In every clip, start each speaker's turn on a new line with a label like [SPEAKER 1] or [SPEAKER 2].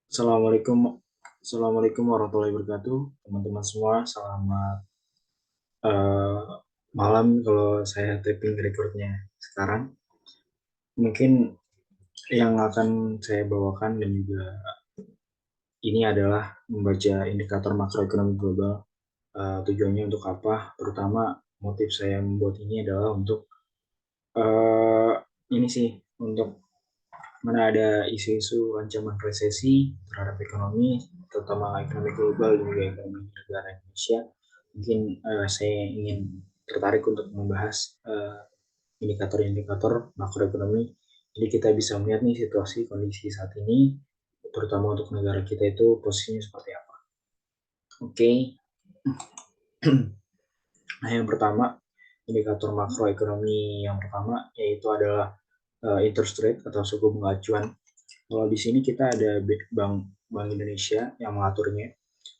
[SPEAKER 1] Assalamualaikum, Assalamualaikum warahmatullahi wabarakatuh, teman-teman semua. Selamat eh, malam kalau saya typing recordnya sekarang. Mungkin yang akan saya bawakan dan juga ini adalah membaca indikator makroekonomi global. Tujuannya untuk apa? Terutama motif saya membuat ini adalah untuk eh, ini sih, untuk mana ada isu-isu ancaman resesi terhadap ekonomi, terutama ekonomi global dan juga ekonomi negara Indonesia. Mungkin saya ingin tertarik untuk membahas indikator-indikator makroekonomi. Jadi kita bisa melihat nih situasi kondisi saat ini, terutama untuk negara kita itu posisinya seperti apa. Oke, nah yang pertama, indikator makroekonomi yang pertama yaitu adalah interest rate atau suku bunga acuan. Kalau di sini kita ada Bank Bank Indonesia yang mengaturnya.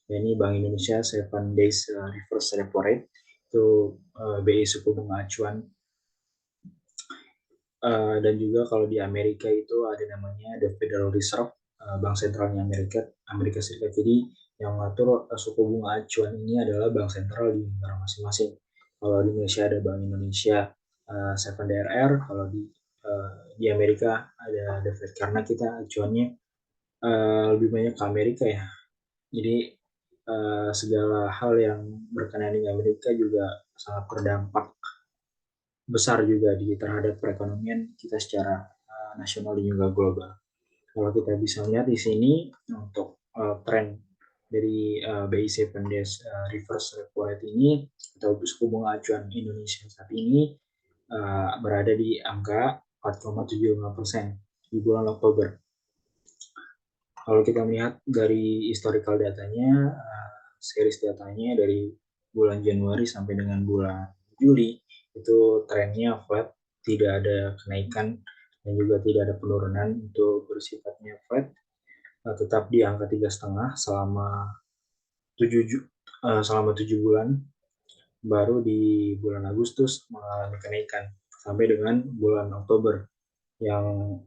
[SPEAKER 1] Ya, ini Bank Indonesia 7 days reverse repo rate itu BI suku bunga acuan. Dan juga kalau di Amerika itu ada namanya the Federal Reserve, Bank Sentralnya Amerika Amerika Serikat. Jadi yang mengatur suku bunga acuan ini adalah bank sentral di negara masing-masing. Kalau di Indonesia ada Bank Indonesia 7DRR, kalau di Amerika ada The Fed karena kita acuannya lebih banyak ke Amerika ya. Jadi segala hal yang berkenaan dengan Amerika juga sangat berdampak besar juga terhadap perekonomian kita secara nasional dan juga global. Kalau kita bisa lihat di sini untuk tren dari BI 7 Days Reverse Repo Rate ini atau suku bunga acuan Indonesia saat ini berada di angka 4,75% di bulan Oktober. Kalau kita melihat dari historical datanya, series datanya dari bulan Januari sampai dengan bulan Juli, itu trennya flat, tidak ada kenaikan dan juga tidak ada penurunan untuk bersifatnya flat, tetap di angka 3,5 tujuh selama 7 bulan, baru di bulan Agustus mengalami kenaikan sampai dengan bulan Oktober yang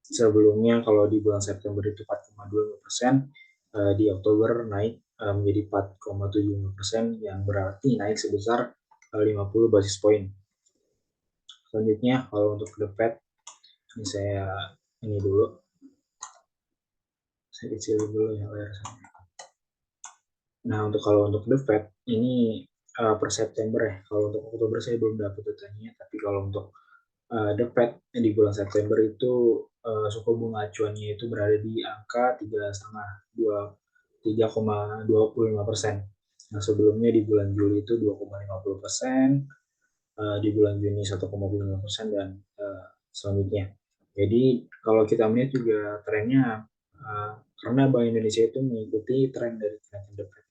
[SPEAKER 1] sebelumnya kalau di bulan September itu 4,25%, di Oktober naik menjadi 4,75% yang berarti naik sebesar 50 basis poin. Selanjutnya kalau untuk the Fed, ini saya ini dulu, saya kecilin dulu ya layar saya. Nah untuk kalau untuk the Fed ini per September ya, kalau untuk Oktober saya belum dapat datanya, tapi kalau untuk the Fed di bulan September itu suku bunga acuannya itu berada di angka 3,25%. Nah, sebelumnya di bulan Juli itu 2,50%, di bulan Juni 1,5% dan selanjutnya. Jadi kalau kita melihat juga trennya karena Bank Indonesia itu mengikuti tren dari kenaikan The Fed.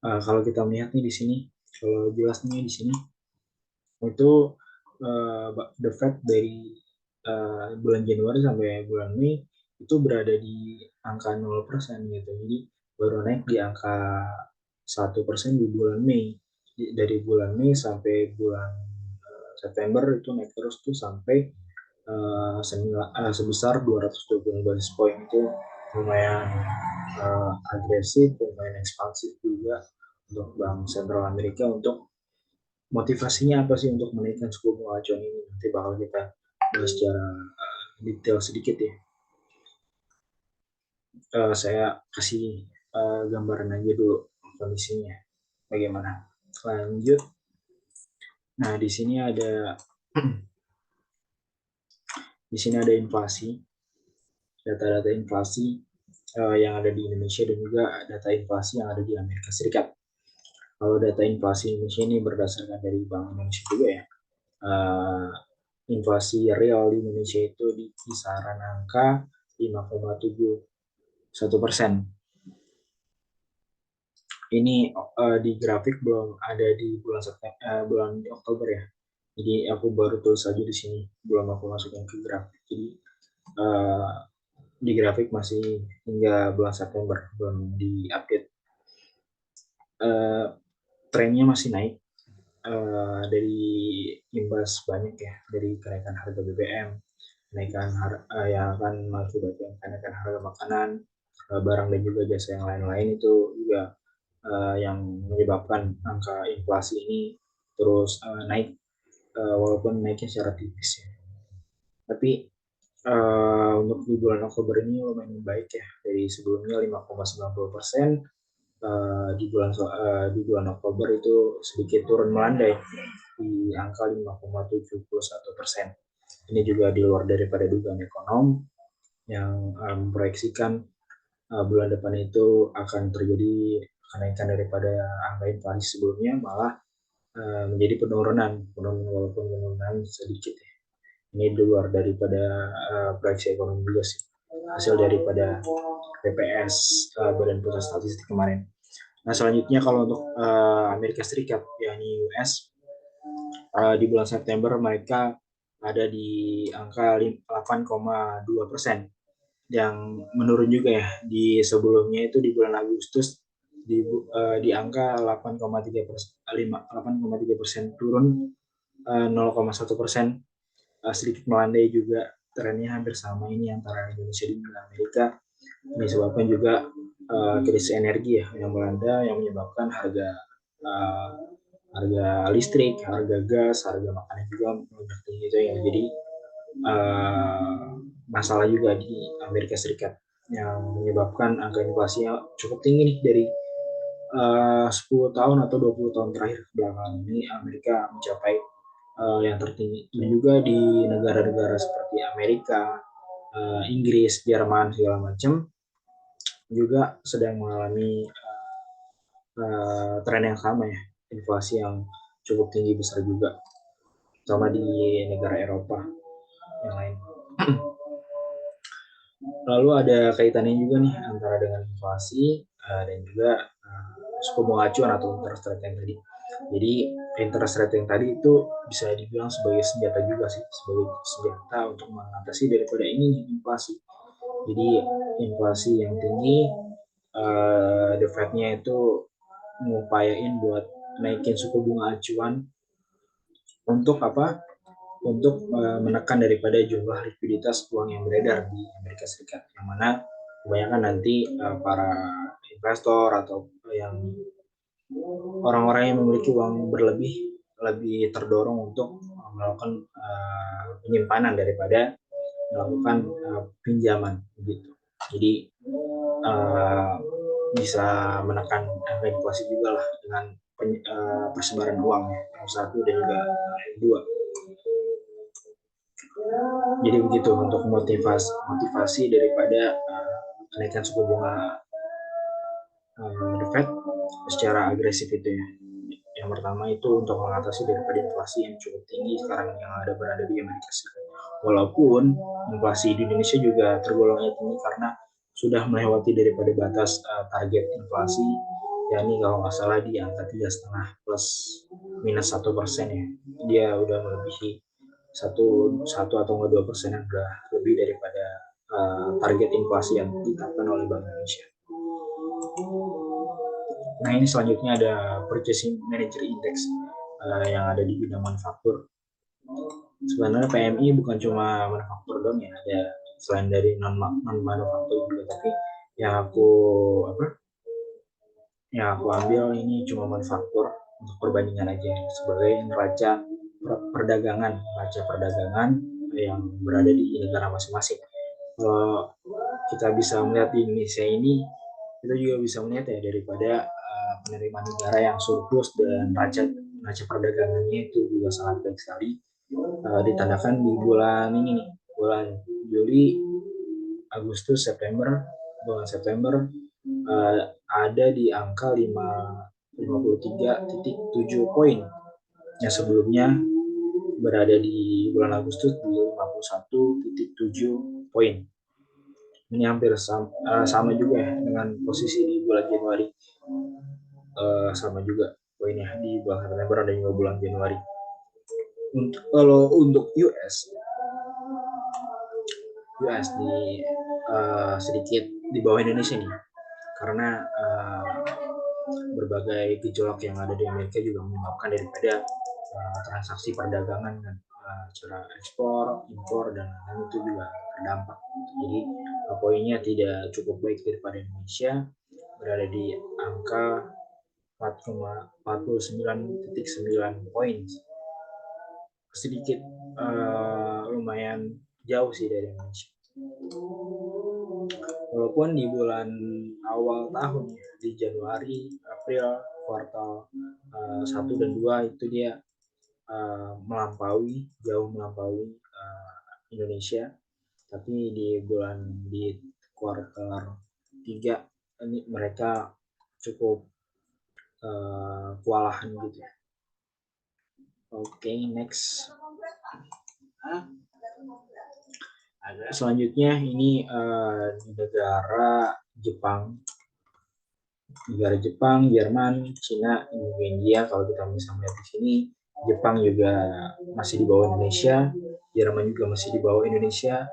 [SPEAKER 1] Kalau kita melihat nih di sini, kalau jelasnya di sini itu The Fed dari bulan Januari sampai bulan Mei itu berada di angka 0% gitu. Jadi baru naik di angka 1% di bulan Mei. Dari bulan Mei sampai bulan September itu naik terus tuh sampai sebesar 220 basis point. Itu lumayan agresif, lumayan ekspansif juga untuk Bank Sentral Amerika. Untuk motivasinya apa sih untuk menaikkan suku bunga acuan ini, nanti bakal kita bahas secara detail sedikit ya. Saya kasih gambaran aja dulu kondisinya bagaimana. Lanjut. Nah, di sini ada inflasi, data-data inflasi yang ada di Indonesia dan juga data inflasi yang ada di Amerika Serikat. Kalau data inflasi Indonesia ini berdasarkan dari Bank Indonesia juga ya. Uh, Inflasi real di Indonesia itu di kisaran angka 5,71%. Ini di grafik belum ada di bulan bulan Oktober ya. Jadi aku baru tulis saja di sini, belum aku masukin ke grafik. Jadi uh, di grafik masih hingga bulan September, belum di-update. Uh, Trennya masih naik dari imbas banyak ya, dari kenaikan harga BBM, kenaikan yang akan mengakibatkan kenaikan harga makanan, barang dan juga jasa yang lain-lain itu juga yang menyebabkan angka inflasi ini terus naik, walaupun naiknya secara tipis ya. Tapi untuk di bulan Oktober ini lumayan baik ya, dari sebelumnya 5,90%, di bulan Oktober itu sedikit turun melandai di angka 5,71%. Ini juga di luar daripada dugaan ekonom yang memproyeksikan bulan depan itu akan terjadi kenaikan daripada angka inflasi sebelumnya, malah menjadi penurunan walaupun penurunan sedikit ya. Ini di luar daripada proyeksi ekonomi juga sih, hasil daripada BPS, Badan Pusat Statistik kemarin. Nah selanjutnya kalau untuk Amerika Serikat, yakni US, di bulan September mereka ada di angka 8,2%, yang menurun juga ya. Di sebelumnya itu di bulan Agustus di angka 8,3%, turun 0,1%, sedikit melandai juga. Trennya hampir sama ini antara Indonesia dan Amerika. Ini disebabkan juga krisis energi ya yang melanda, yang menyebabkan uh, harga listrik, harga gas, harga makanan juga melonjak tinggi, itu yang jadi masalah juga di Amerika Serikat, yang menyebabkan angka inflasinya cukup tinggi nih dari 10 tahun atau 20 tahun terakhir belakangan ini. Amerika mencapai yang tertinggi, dan juga di negara-negara seperti Amerika, Inggris, Jerman segala macam juga sedang mengalami tren yang sama ya, inflasi yang cukup tinggi besar juga, sama di negara Eropa yang lain. Lalu ada kaitannya juga nih antara dengan inflasi dan juga suku bunga acuan atau interest rate yang tadi. Jadi interest rate yang tadi itu bisa dibilang sebagai senjata juga sih, sebagai senjata untuk mengatasi daripada ini inflasi. Jadi inflasi yang tinggi, the Fed-nya itu ngupayain buat naikin suku bunga acuan untuk apa? Untuk menekan daripada jumlah likuiditas uang yang beredar di Amerika Serikat, yang mana kebanyakan nanti para investor atau yang orang-orang yang memiliki uang berlebih lebih terdorong untuk melakukan penyimpanan daripada melakukan pinjaman gitu. Jadi bisa menekan angka inflasi juga lah dengan persebaran uang yang satu dan juga yang dua. Jadi begitu untuk motivasi daripada kenaikan suku bunga The Fed secara agresif itu ya. Yang pertama itu untuk mengatasi daripada inflasi yang cukup tinggi sekarang yang berada di Amerika Serikat. Walaupun inflasi di Indonesia juga tergolongnya tinggi karena sudah melewati daripada batas target inflasi, yakni kalau nggak salah di angka 3,5 plus minus 1% ya. Dia udah melebihi satu atau enggak 2% yang udah lebih daripada target inflasi yang ditetapkan oleh Bank Indonesia. Nah ini selanjutnya ada Purchasing Manager Index yang ada di bidang manufaktur. Sebenarnya PMI bukan cuma manufaktur dong ya, ada selain dari non manufaktur juga, tapi yang aku ambil ini cuma manufaktur untuk perbandingan aja sebagai neraca perdagangan yang berada di negara masing-masing. Kalau kita bisa melihat di Indonesia ini, kita juga bisa melihat ya daripada penerimaan negara yang surplus dan neraca perdagangannya itu juga sangat baik sekali, ditandakan di bulan ini nih, bulan Juli, Agustus, bulan September ada di angka 53,7 poin, yang sebelumnya berada di bulan Agustus di 51,7 poin. Ini hampir sama juga ya dengan posisi di bulan Januari, sama juga poinnya di bulan September dan juga bulan Januari. Kalau untuk US di sedikit di bawah Indonesia nih, karena berbagai gejolak yang ada di Amerika juga menyebabkan daripada transaksi perdagangan dan cara ekspor, impor dan lain-lain itu juga terdampak. Jadi poinnya tidak cukup baik daripada Indonesia, berada di angka 4,49,9 poin, sedikit lumayan jauh sih dari Indonesia. Walaupun di bulan awal tahun ya, di Januari, April, kuartal 1 dan 2 itu dia jauh melampaui Indonesia, tapi di kuartal 3 ini mereka cukup kewalahan gitu ya. Oke, next. Selanjutnya ini negara Jepang, Jerman, Cina, India. Kalau kita bisa melihat di sini, Jepang juga masih di bawah Indonesia, Jerman juga masih di bawah Indonesia,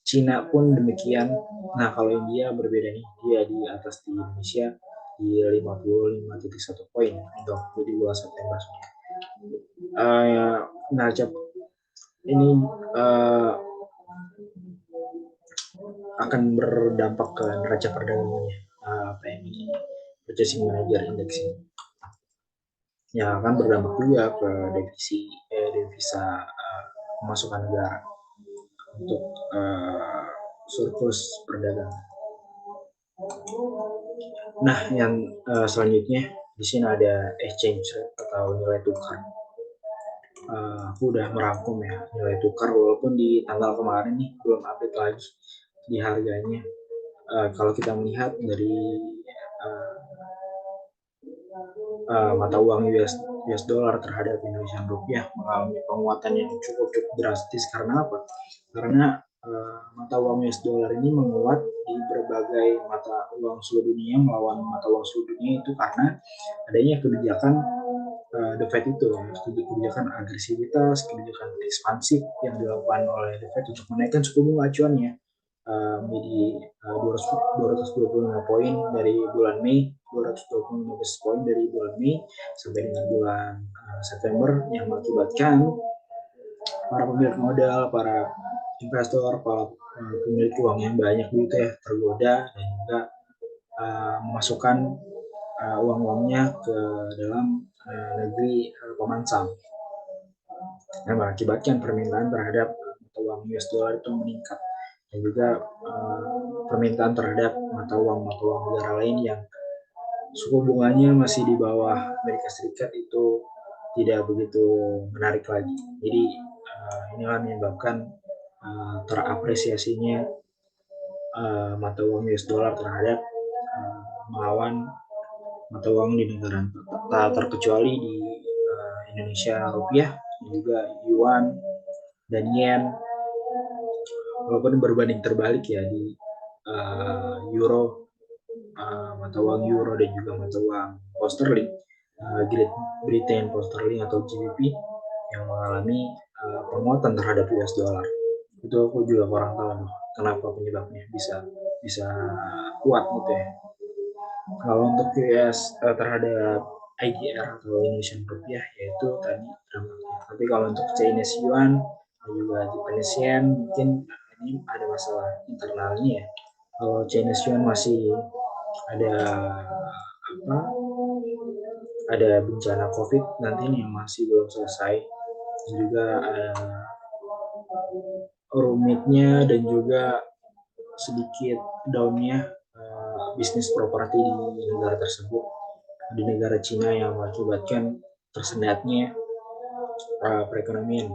[SPEAKER 1] Cina pun demikian. Nah, kalau India berbeda nih, dia di atas di Indonesia di 55.1 poin untuk di bulan September. Neraca ini akan berdampak ke neraca perdagangannya, PMI Purchasing Manager Index ini, yang akan berdampak juga ke devisa pemasukan negara untuk surplus perdagangan. Nah, yang selanjutnya di sini ada exchange rate atau nilai tukar. Aku udah merangkum ya nilai tukar, walaupun di tanggal kemarin nih belum update lagi di harganya. Kalau kita melihat dari mata uang US dollar terhadap Indonesian rupiah mengalami penguatan yang cukup drastis. Karena apa? Karena mata uang US dollar ini menguat di berbagai mata uang seluruh dunia melawan mata uang seluruh dunia itu karena adanya kebijakan The Fed itu, kebijakan agresivitas, kebijakan ekspansif yang dilakukan oleh The Fed untuk menaikkan suku bunga acuannya menjadi 225 poin dari bulan Mei, 225 basis poin dari bulan Mei sampai dengan bulan September, yang mengakibatkan para pemilik modal, para investor, para pemilik uang yang banyak gitu ya tergoda dan juga memasukkan uang-uangnya ke dalam negeri pemansam, yang mengakibatkan permintaan terhadap mata uang US dollar itu meningkat, dan juga permintaan terhadap mata uang negara lain yang suku bunganya masih di bawah Amerika Serikat itu tidak begitu menarik lagi. Jadi inilah menyebabkan terapresiasinya mata uang US dollar terhadap melawan mata uang di negara, tak terkecuali di Indonesia rupiah, dan juga yuan dan yen. Walaupun berbanding terbalik ya di euro, mata uang euro dan juga mata uang pound sterling, Great Britain pound sterling atau GBP yang mengalami penguatan terhadap US dollar. Itu aku juga kurang tahu kenapa penyebabnya bisa kuat gitu ya. Kalau untuk US terhadap IDR atau Indonesian rupiah yaitu tadi dampaknya. Tapi kalau untuk Chinese yuan dan juga Japanese yen mungkin ini ada masalah internalnya ya. Kalau Chinese yuan masih ada ada bencana COVID nanti nih yang masih belum selesai, dan juga rumitnya dan juga sedikit downnya bisnis properti di negara tersebut, di negara Cina, yang mengakibatkan tersendatnya perekonomian,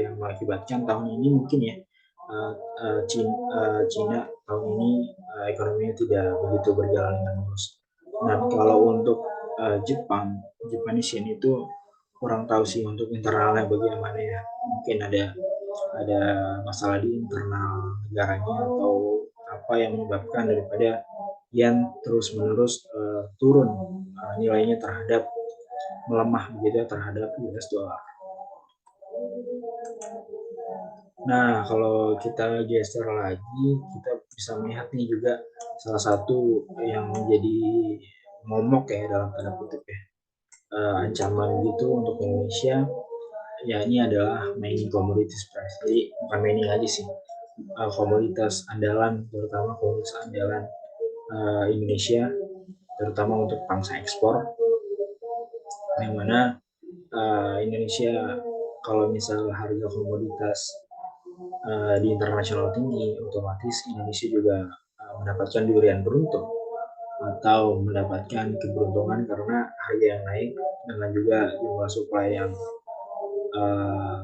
[SPEAKER 1] yang mengakibatkan tahun ini mungkin ya Cina tahun ini ekonominya tidak begitu berjalan dengan mulus. Nah, kalau untuk Japanese yen itu kurang tahu sih untuk internalnya bagaimana ya. Mungkin ada masalah di internal negaranya atau apa yang menyebabkan daripada yen terus-menerus turun nilainya terhadap melemah begitu terhadap US dollar. Nah, kalau kita geser lagi, kita bisa melihat nih juga salah satu yang menjadi momok ya dalam tanda kutip ya, ancaman gitu untuk Indonesia, ya ini adalah mining commodities price. Jadi bukan mining aja sih, komoditas andalan, terutama komoditas andalan Indonesia, terutama untuk pangsa ekspor, yang mana Indonesia kalau misal harga komoditas di internasional tinggi, otomatis Indonesia juga mendapatkan durian beruntung atau mendapatkan keberuntungan karena harga yang naik dengan juga jumlah supply yang uh,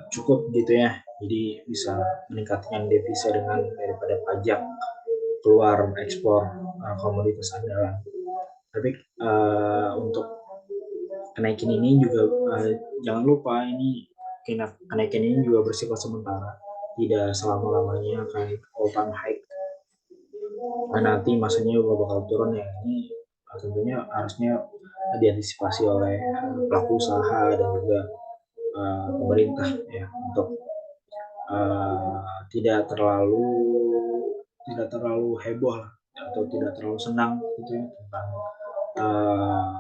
[SPEAKER 1] cukup gitu ya. Jadi bisa meningkatkan devisa dengan daripada pajak keluar ekspor komoditas andalan. Tapi untuk kenaikan ini juga jangan lupa ini kenaikan ini juga bersifat sementara, tidak selama-lamanya akan all time high. Nah, nanti masanya juga bakal turun ya. Ini tentunya harusnya diantisipasi oleh pelaku usaha dan juga pemerintah ya untuk tidak terlalu heboh lah, atau tidak terlalu senang gitu ya tentang uh,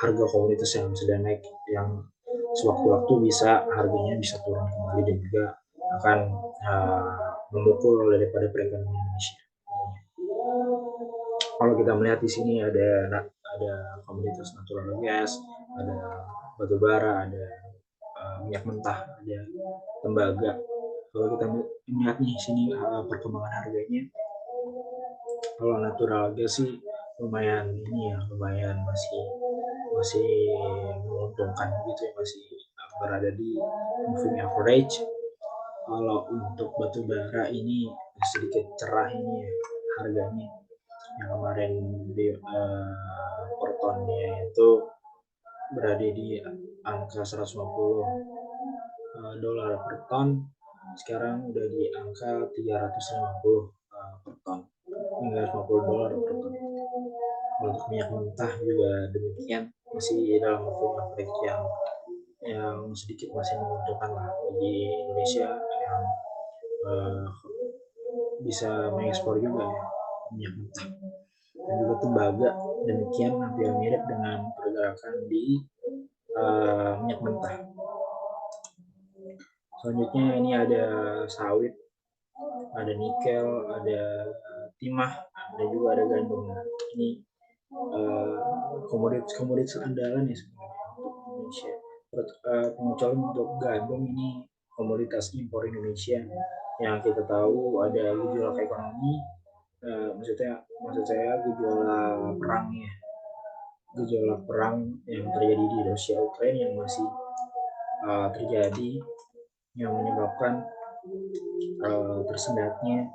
[SPEAKER 1] harga komoditas yang sedang naik, yang sewaktu-waktu bisa harganya bisa turun kembali dan juga akan memukul daripada perekonomian Indonesia. Kalau kita melihat di sini ada komoditas natural gas, ada batu bara, ada minyak mentah, ada tembaga. Kalau kita melihat nih sini perkembangan harganya, kalau natural gas sih lumayan ini ya, lumayan masih masih menguntungkan gitu ya, masih berada di moving average. Kalau untuk batu bara ini sedikit cerah ini ya, harganya yang kemarin di per tonnya itu berada di angka 150 dolar per ton, sekarang udah di angka 350 per ton, hingga 50 dolar per ton. Untuk minyak mentah juga demikian, masih dalam moving average yang sedikit masih menguntungkan lah bagi Indonesia yang uh, bisa mengekspor juga ya minyak mentah. Dan juga tembaga demikian, hampir mirip dengan pergerakan di minyak mentah. Selanjutnya ini ada sawit, ada nikel, ada timah, dan juga ada gandum. Nah, ini komoditas andalan ya sebenarnya untuk Indonesia. Pengecualian untuk gandum ini komoditas impor Indonesia yang kita tahu ada gejolak ekonomi, maksud saya gejolak perang ya, gejolak perang yang terjadi di Rusia Ukraina yang masih terjadi, yang menyebabkan tersendatnya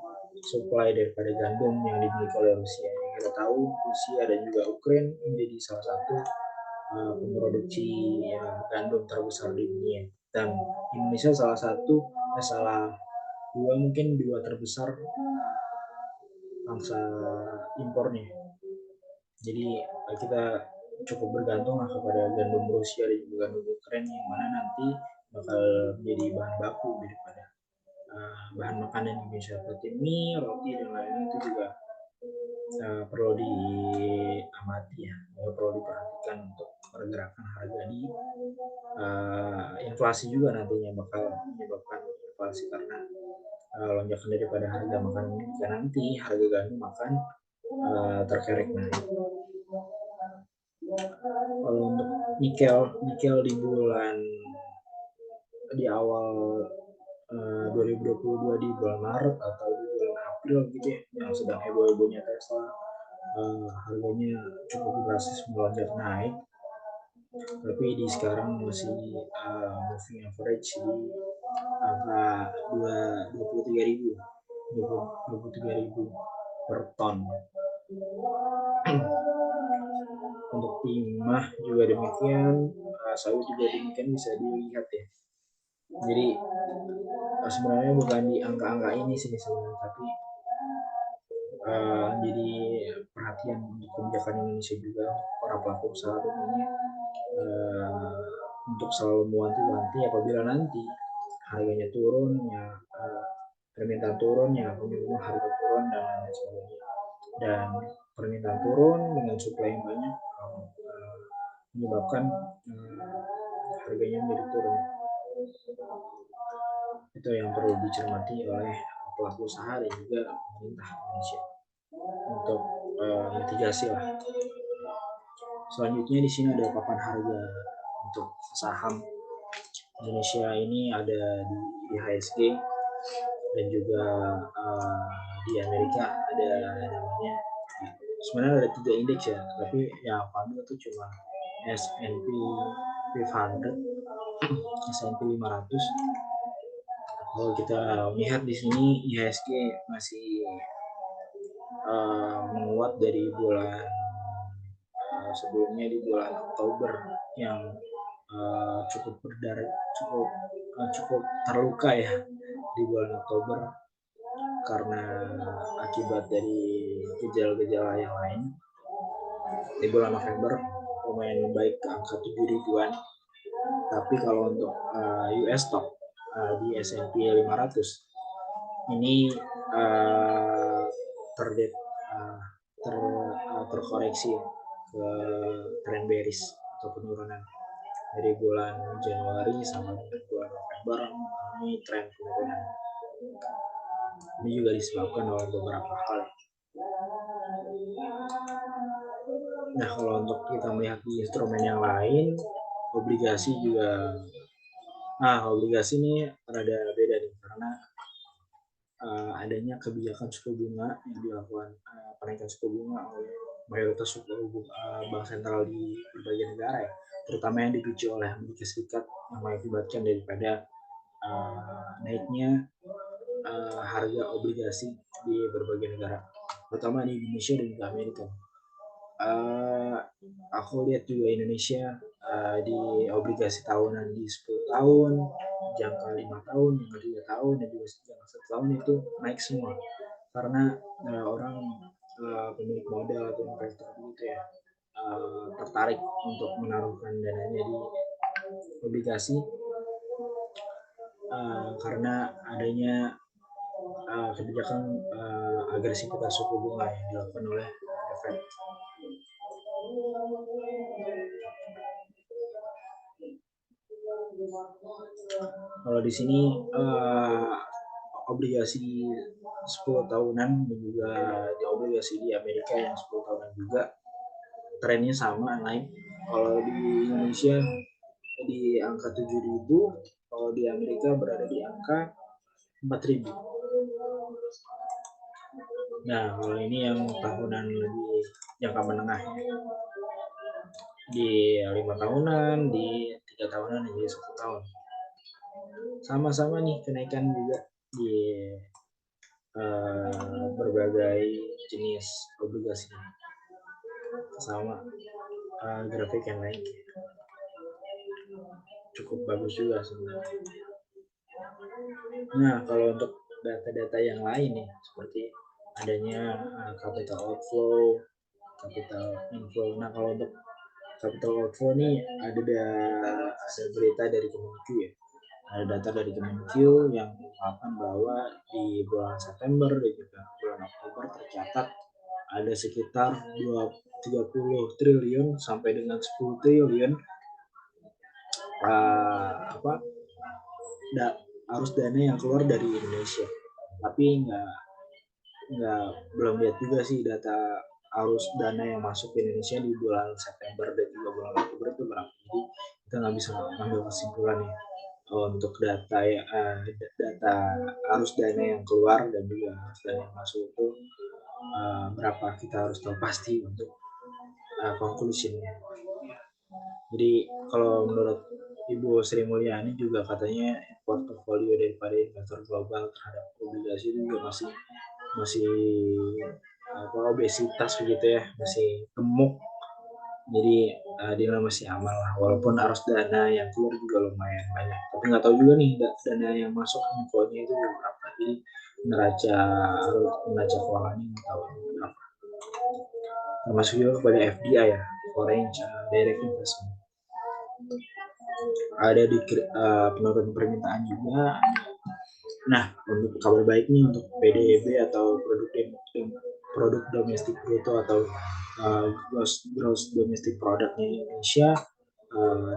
[SPEAKER 1] supply daripada gandum yang dimiliki oleh Rusia. Yang kita tahu Rusia dan juga Ukraina menjadi salah satu pemproduksi gandum terbesar di dunia, dan Indonesia salah dua terbesar bangsa impornya. Jadi kita cukup bergantung kepada gandum Rusia dan juga gandum Ukraina, yang mana nanti bakal menjadi bahan baku daripada bahan makanan Indonesia seperti mie, roti, dan lain-lain. Itu juga perlu diamati ya, perlu diperhatikan untuk pergerakan harga di inflasi juga nantinya bakal menyebabkan inflasi karena lonjakan daripada harga makanan ini, jika nanti harga gandum akan terkerek naik. Kalau untuk nikel di awal 2022 di bulan Maret atau di bulan April gitu ya, yang sedang heboh-hebohnya Tesla, harganya cukup drastis melonjak naik, tapi di sekarang masih moving average di angka 23.000 per ton. Untuk timah juga demikian, sawit juga demikian, bisa dilihat ya. Jadi sebenarnya bukan di angka-angka ini sih sebenarnya, tapi jadi perhatian untuk kebijakan Indonesia juga, para pelaku usaha tentunya untuk selalu mewanti-wanti apabila nanti harganya turun ya, permintaan turun ya, kemudian harga turun dan lain sebagainya. Dan permintaan turun dengan supply yang banyak menyebabkan harganya menjadi turun. Itu yang perlu dicermati oleh pelaku usaha dan juga pemerintah Indonesia untuk mitigasi lah. Selanjutnya di sini ada papan harga untuk saham Indonesia ini ada di IHSG dan juga di Amerika ada namanya, sebenarnya ada 3 indeks ya, tapi yang aku ambil itu cuma S&P 500, S&P 500. Kalau kita lihat di sini IHSG masih menguat dari bulan sebelumnya di bulan Oktober yang cukup terluka ya di bulan Oktober karena akibat dari gejala-gejala yang lain. Di bulan November lumayan membaik ke angka 7 ribuan, tapi kalau untuk US stock di S&P 500 ini terkoreksi ke tren bearish atau penurunan dari bulan Januari sampai bulan November mengalami tren penurunan. Ini juga disebabkan oleh beberapa hal. Nah, kalau untuk kita melihat di instrumen yang lain, obligasi juga. Nah, obligasi ini rada beda nih karena adanya kebijakan suku bunga yang dilakukan penaikan suku bunga oleh mayoritas suku bank sentral di berbagai negara ya, terutama yang dipicu oleh Amerika Serikat yang mengakibatkan daripada naiknya harga obligasi di berbagai negara, terutama di Indonesia dan juga Amerika. Aku lihat juga Indonesia di obligasi tahunan di 10 tahun, jangka 5 tahun, jangka 3 tahun, dan juga jangka 1 tahun itu naik semua karena orang pemilik modal atau investor gitu ya tertarik untuk menaruhkan dananya di obligasi karena adanya kebijakan agresivitas suku bunga yang dilakukan oleh The Fed. Kalau di sini obligasi 10 tahunan dan juga di obligasi di Amerika yang 10 tahunan juga trennya sama naik. Kalau di Indonesia di angka 7.000, kalau di Amerika berada di angka 4.000. Nah, kalau ini yang tahunan lebih jangka menengah di 5 tahunan, di 3 tahunan, dan di 1 tahun. Sama-sama nih kenaikan juga di berbagai jenis obligasi, sama grafik yang lain cukup bagus juga sebenarnya. Nah, kalau untuk data-data yang lain nih seperti adanya capital outflow, capital inflow. Nah, kalau untuk capital outflow nih ada berita dari Kemenq ya. Ada data dari Kemenq yang mengungkapkan bahwa di bulan September dan juga bulan Oktober tercatat ada sekitar 30 triliun sampai dengan 10 triliun arus dana yang keluar dari Indonesia. Tapi belum lihat juga sih data arus dana yang masuk ke Indonesia di bulan September dan juga bulan Oktober itu berapa. Jadi kita nggak bisa mengambil kesimpulan ya untuk data arus dana yang keluar dan juga arus dana yang masuk itu berapa, kita harus tahu pasti untuk konklusinya. Jadi kalau menurut Ibu Sri Mulyani juga katanya portofolio daripada investor global terhadap obligasi itu juga masih obesitas begitu ya, masih gemuk. Jadi dia masih aman lah, walaupun arus dana yang keluar juga lumayan banyak. Tapi nggak tahu juga nih dana yang masuk infonya itu berapa. Jadi neraca keuangannya nggak tahu berapa. Termasuk juga kepada FDI ya, Foreign Direct Investment. Ada di penurunan permintaan juga. Nah, untuk kabar baik nih untuk PDB atau produk domestik bruto atau gross domestic productnya Indonesia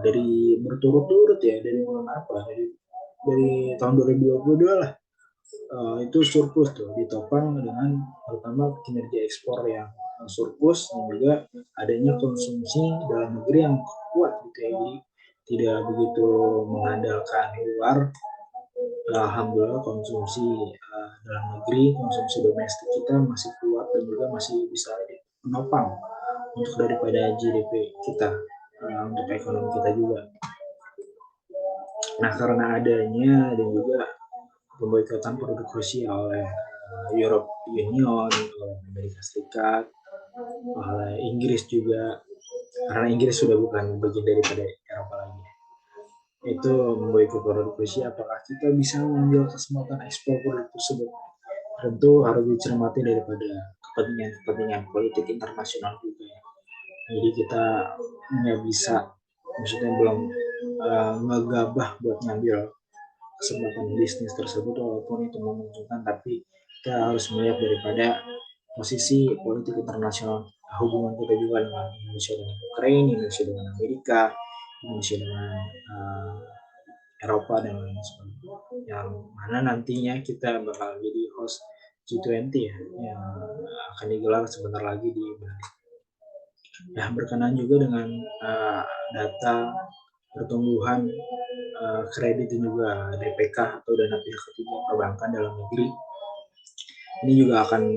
[SPEAKER 1] dari berturut-turut ya, dari bulan apa, dari tahun 2022 lah itu surplus tuh ditopang dengan terutama kinerja ekspor yang surplus dan juga adanya konsumsi dalam negeri yang kuat gitu ya. Jadi tidak begitu mengandalkan luar. Alhamdulillah konsumsi dalam negeri, konsumsi domestik kita masih kuat dan juga masih bisa menopang untuk daripada GDP kita, untuk ekonomi kita juga. Nah, karena adanya dan juga pemboikotan produk Rusia oleh Europe Union, oleh Amerika Serikat, oleh Inggris juga, karena Inggris sudah bukan bagian daripada Eropa lagi. Itu memboikot produk Rusia, apakah kita bisa mengambil kesempatan ekspor produk tersebut? Tentu harus dicermati daripada kepentingan politik internasional juga ya. Jadi kita nggak bisa, maksudnya belum ngegabah buat ngambil kesempatan bisnis tersebut walaupun itu menguntungkan, tapi kita harus melihat daripada posisi politik internasional, hubungan kita juga dengan Indonesia dengan Ukraina, Indonesia dengan Amerika, Indonesia dengan Eropa dan lain sebagainya, yang mana nantinya kita bakal jadi host G20 ya, yang akan digelar sebentar lagi di Bali. Ya, berkenaan juga dengan data pertumbuhan kredit dan juga DPK atau dana pihak ketiga perbankan dalam negeri, ini juga akan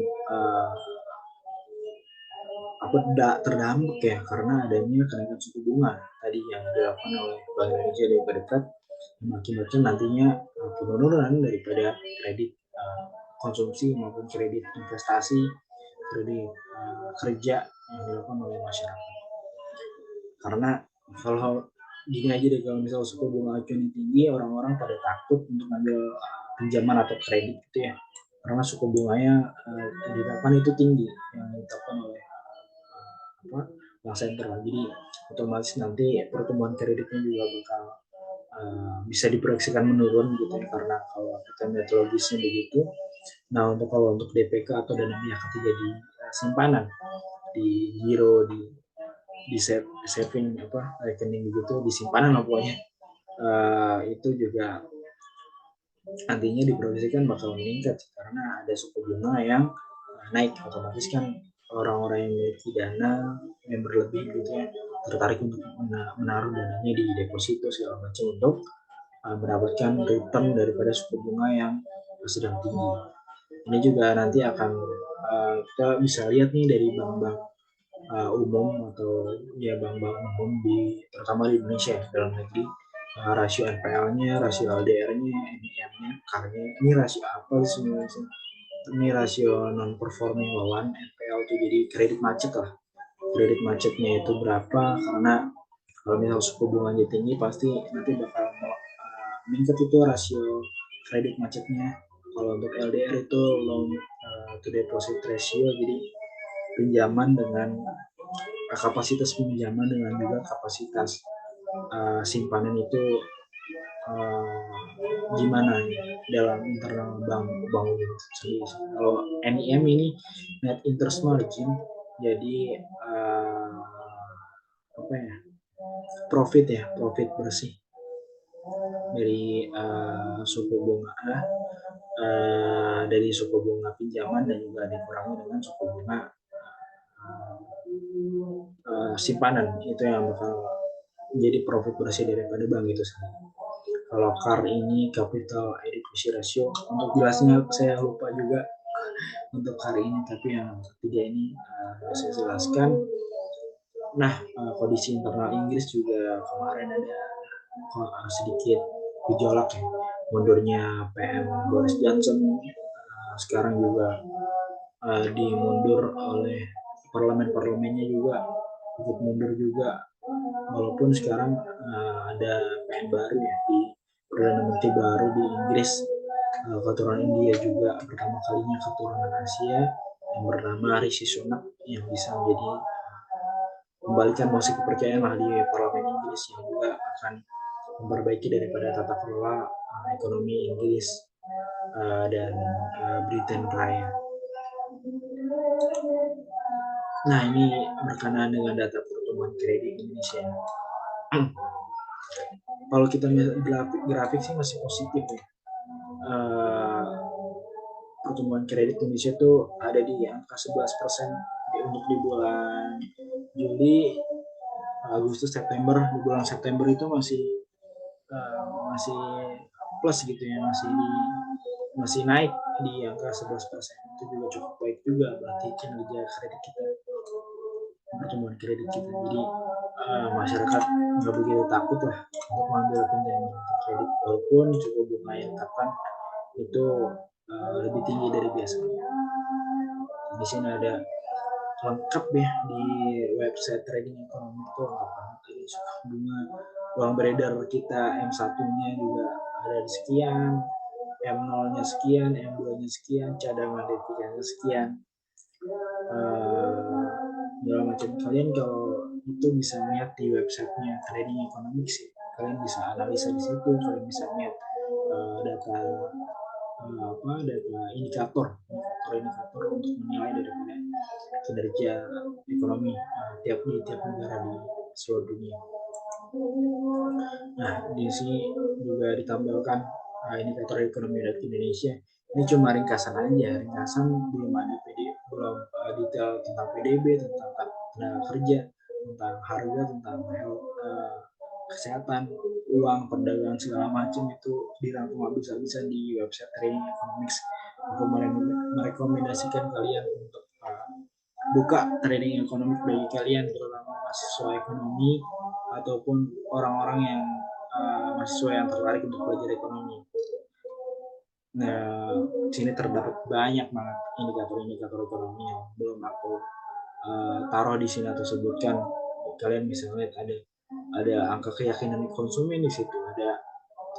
[SPEAKER 1] terdampak ya karena adanya kenaikan suku bunga tadi yang dilakukan oleh Bank Indonesia di Fed, mengakibatkan nantinya penurunan daripada kredit konsumsi maupun kredit investasi, kredit kerja yang dilakukan oleh masyarakat. Karena kalau gini aja deh, kalau misal suku bunga acuan tinggi, orang-orang pada takut untuk ambil pinjaman atau kredit gitu ya, karena suku bunganya ditetapkan itu tinggi, yang ditetapkan oleh bank sentral. Jadi otomatis nanti pertumbuhan kreditnya juga bakal bisa diproyeksikan menurun gitu ya, karena kalau kita metodologisnya begitu. Nah, kalau untuk DPK atau dana pihak ketiga di simpanan, di giro, di saving rekening begitu, di simpanan lah pokoknya, itu juga nantinya diproyeksikan bakal meningkat karena ada suku bunga yang naik. Otomatis kan orang-orang yang memiliki dana yang berlebih gitu ya tertarik untuk menaruh dananya di deposito segala macam untuk mendapatkan return daripada suku bunga yang sedang tinggi. Ini juga nanti akan kita bisa lihat nih dari bank-bank umum atau ya bank-bank umum terutama di Indonesia dalam negeri, rasio NPL-nya, rasio LDR-nya, NIM-nya, KAR-nya, ini rasio apa sih sebenarnya? Ini rasio non performing loan NPL itu, jadi kredit macet lah. Kredit macetnya itu berapa? Karena kalau misal suku bunganya tinggi pasti nanti bakal meningkat itu rasio kredit macetnya. Kalau untuk LDR itu loan to deposit ratio, jadi pinjaman dengan kapasitas pinjaman dengan juga kapasitas simpanan itu gimana ya dalam internal bank sendiri. Kalau NIM ini net interest margin, jadi apa ya, profit bersih dari dari suku bunga pinjaman dan juga dikurangi dengan suku bunga simpanan, itu yang bakal menjadi profit bersih daripada bank itu sendiri. Kalau CAR ini capital adequacy ratio, untuk jelasnya saya lupa juga untuk CAR ini, tapi yang ketiga ini saya jelaskan. Nah, kondisi internal Inggris juga kemarin ada sedikit gejolak ya, mundurnya PM Boris Johnson, sekarang juga dimundur oleh parlemennya juga ikut mundur juga, walaupun sekarang ada PM baru ya, di Perdana Menteri baru di Inggris, keturunan India juga, pertama kalinya keturunan Asia, yang bernama Rishi Sunak, yang bisa menjadi kembalikan mosi kepercayaan lah di parlemen Inggris, yang juga akan memperbaiki daripada tata kelola ekonomi Inggris dan Britain Raya. Nah, ini berkenaan dengan data pertumbuhan kredit Indonesia. Kalau kita lihat grafik sih masih positif ya. pertumbuhan kredit Indonesia tuh ada di angka 11% untuk di bulan Juli, Agustus, September. Di bulan September itu masih plus gitu ya, masih naik di angka 11%. Itu juga cukup baik juga, berarti kinerja kredit kita, pertumbuhan kredit kita. Jadi masyarakat nggak begitu takut lah untuk mengambil pinjaman kredit, walaupun suku bunga yang ditetapkan itu lebih tinggi dari biasanya. Di sini ada lengkap ya di website trading ekonomi itu, lengkap banget. Ada suku bunga, uang beredar kita M1-nya juga ada di sekian, M0-nya sekian, M2-nya sekian, cadangan devizanya sekian, segala macam. Kalian kalau itu bisa lihat di websitenya Trading Economics sih. Kalian bisa analisa di situ, kalian bisa lihat data data indikator untuk menilai daripada kinerja ekonomi tiap negara di seluruh dunia. Nah, di sini juga ditambahkan indikator ekonomi rakyat Indonesia. Ini cuma ringkasan aja, belum ada belum detail tentang PDB, tentang tenaga kerja, tentang harga, tentang kesehatan, uang, perdagangan segala macam itu dirangkum habis-habisan di website Trading Economics. Aku merekomendasikan kalian untuk buka trading ekonomi bagi kalian, terutama mahasiswa ekonomi ataupun orang-orang yang mahasiswa yang tertarik untuk belajar ekonomi. Nah, sini terdapat banyak banget indikator-indikator ekonomi yang belum aku taruh di sini atau sebutkan. Kalian bisa lihat ada angka keyakinan konsumen di situ,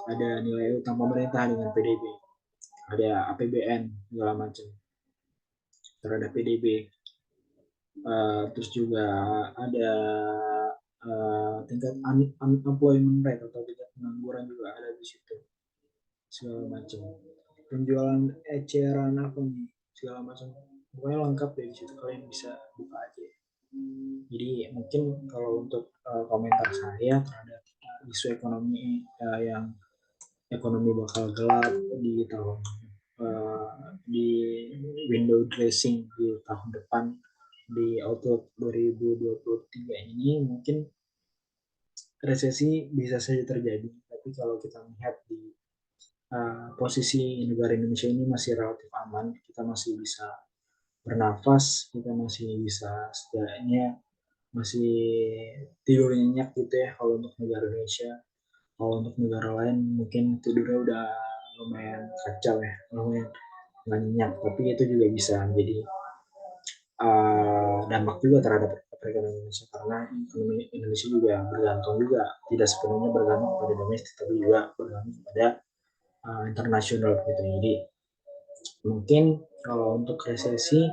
[SPEAKER 1] ada nilai utang pemerintah dengan PDB, ada APBN segala macam terhadap PDB. Terus juga ada tingkat unemployment rate atau tingkat pengangguran juga ada di situ, segala macam. Penjualan eceran apa nih, segala macam, pokoknya lengkap deh di situ, kalian bisa buka aja. Jadi mungkin kalau untuk komentar saya terhadap isu ekonomi yang ekonomi bakal gelap di tahun di window dressing di tahun depan, di outlook 2023 ini mungkin resesi bisa saja terjadi, tapi kalau kita melihat di posisi negara Indonesia ini masih relatif aman, kita masih bisa bernafas, kita masih bisa setidaknya masih tidur nyenyak gitu ya kalau untuk negara Indonesia. Kalau untuk negara lain mungkin tidurnya udah lumayan kacau ya, lumayan nggak nyenyak, tapi itu juga bisa menjadi dampak juga terhadap perekonomian Indonesia, karena ekonomi Indonesia juga bergantung juga, tidak sepenuhnya bergantung pada domestik, tapi juga bergantung pada internasional gitu. Jadi mungkin kalau untuk resesi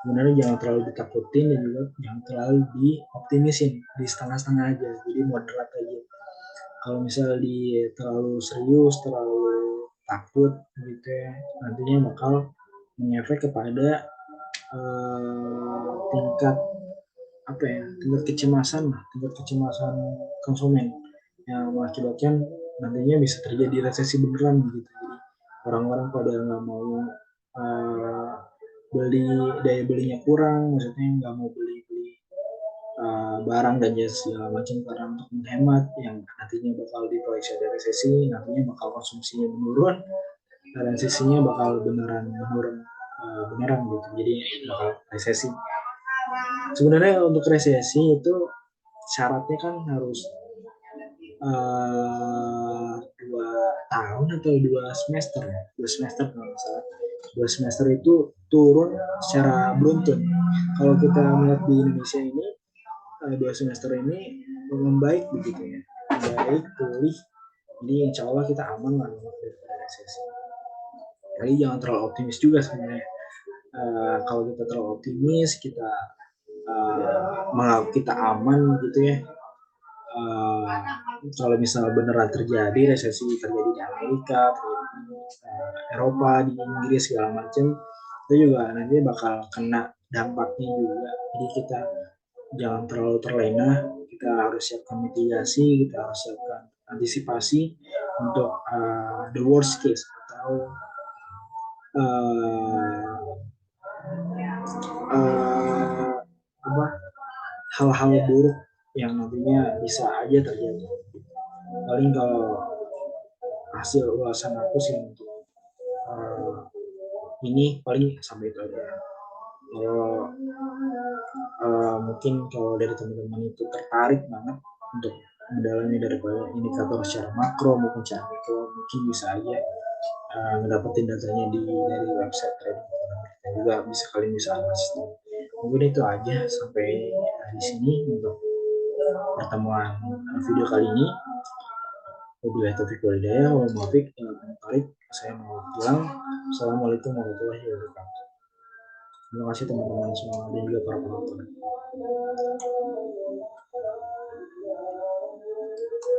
[SPEAKER 1] sebenarnya jangan terlalu ditakutin dan juga jangan terlalu dioptimisin, di setengah-setengah aja, jadi moderat aja. Kalau misalnya terlalu serius, terlalu takut gitu ya, nantinya bakal mengefek kepada tingkat kecemasan konsumen yang mengakibatkan nantinya bisa terjadi resesi beneran gitu. Jadi orang-orang pada nggak mau daya belinya kurang, maksudnya nggak mau beli barang dan jasa segala macam karena untuk menghemat, yang nantinya bakal diproyeksi ada resesi, nantinya bakal konsumsinya menurun dan sisinya bakal beneran menurun beneran gitu, jadi bakal resesi. Sebenarnya untuk resesi itu syaratnya kan harus 2 tahun atau 2 semester ya, 2 semester kalau misalnya 2 semester itu turun secara beruntun. Kalau kita melihat di Indonesia ini 2 semester ini membaik begitu ya, baik pulih, jadi insya Allah kita aman lah dari resesi. Jadi jangan terlalu optimis juga sebenarnya. Kalau kita terlalu optimis, kita menganggap kita aman gitu ya, kalau misalnya beneran terjadi resesi, terjadi di Amerika, terjadi di Eropa, di Inggris segala macam, itu juga nanti bakal kena dampaknya juga. Jadi kita jangan terlalu terlena, kita harus siapkan mitigasi, kita harus siapkan antisipasi untuk the worst case atau uh, uh, apa hal-hal buruk yang nantinya bisa aja terjadi. Paling kalau hasil ulasan aku sih untuk uh, ini paling sampai itu aja. Kalau mungkin kalau dari teman-teman itu tertarik banget untuk mendalami daripada indikator secara makro maupun secara mikro, mungkin bisa aja ngedapetin datanya dari website trading kita juga bisa, kalian bisa analisis. Mungkin itu aja sampai di sini untuk pertemuan video kali ini. Wabillahi taufiq wal hidayah. Wa muwafiq tarik. Saya mau bilang Assalamualaikum warahmatullahi wabarakatuh. Terima kasih teman-teman semua dan juga para penonton.